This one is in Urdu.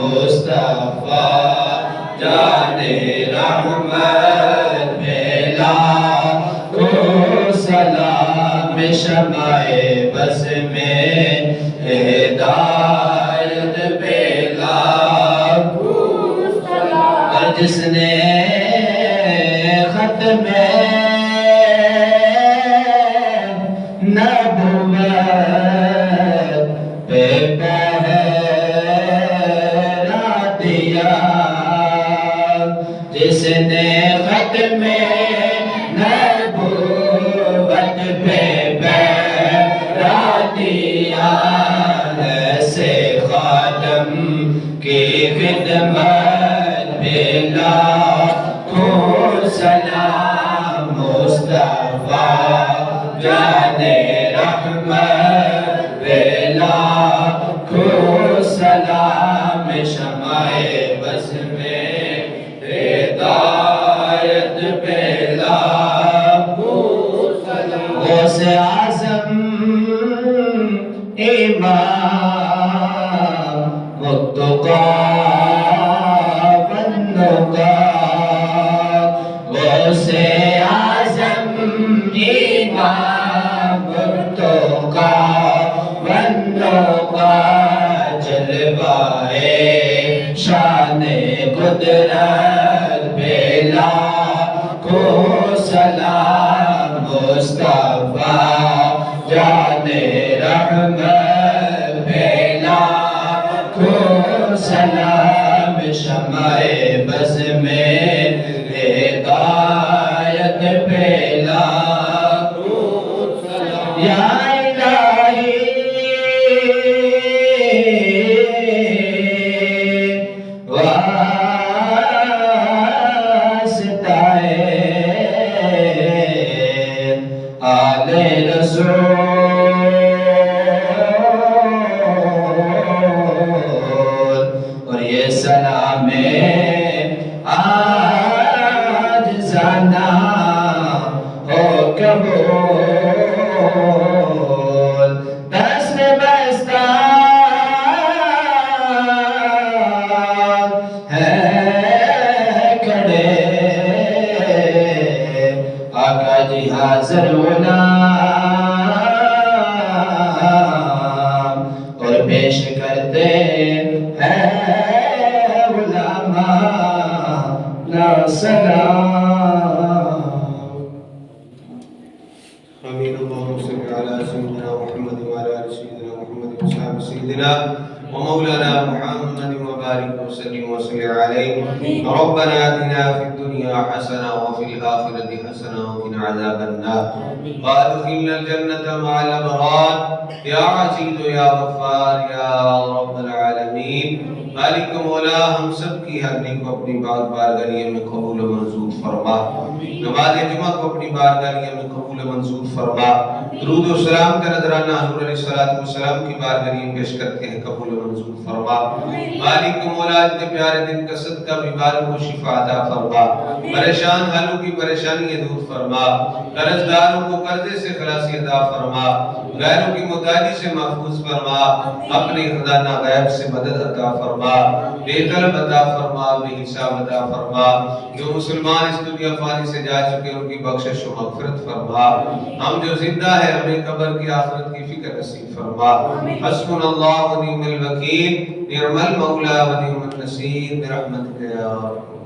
مصطفیٰ جان رحمت ملا کو سلام شمع بس میں ہدایت پھیلا کو سلام اور جس نے ختم نبوت پہ پہرا دیا جس نے ختم نبوت پہ پہرا دیا ایسے خاتم کی خدمت بلا کو سلام مصطفیٰ جان رحمت بلا کو سلام شمع بس میں ہدایت بلا کو سلام غوث اعظم امام متقی والنقی غوث اعظم امام متقی والنقی جلوائے شان قدرت بلا کو سلام مصطفیٰ جان رحمت بلا کو سلام شمع بس میں ہدایت پھیلا کو سلام یا الہی آل رسول اور یہ سلام آج زانا ہو قبول دست بستہ ہے کھڑے آقا جی حاضر غلام اور پیش کرتے ہیں علماء لا سلام آمین اللہم صلی علی سیدنا محمد وعلی آل سیدنا محمد وصحبہ سیدنا ومولانا محمد وبارك وسلم وصل عليه ربنا آتنا في الدنيا حسنة وفي الآخرة حسنة وقنا عذاب النار وادخلنا الجنة مع الأبرار يا عزيز يا غفار يا رب العالمين مالک مولا ہم سب کی حرمی کو اپنی بارگاہ میں قبول و منظور فرما نماز جمعہ کو اپنی بارگاہ میں قبول و منظور فرما درود و سلام کا نذرانہ حضور علیہ السلام کی بارگاہ میں پیش کرتے ہیں قبول و منظور فرما مالک مولا اتنے پیارے دن کا صدقہ بیماروں کو شفا عطا فرما پریشان حالوں کی پریشانی دور فرما قرض داروں کو قرضے سے خلاصی عطا فرما غیروں کی محتاجی سے محفوظ فرما اپنے خزانہ غیب سے مدد عطا فرما بے طلب عطا فرما بے حساب عطا فرما جو مسلمان اس دنیا فانی سے جا چکے ان کی بخشش و مغفرت فرما ہم جو زندہ ہے ہمیں قبر کی آخرت کی فکر نصیب فرما حسبنا اللہ و نعم الوکیل نعم المولا و نعم النصیر برحمتک یا رب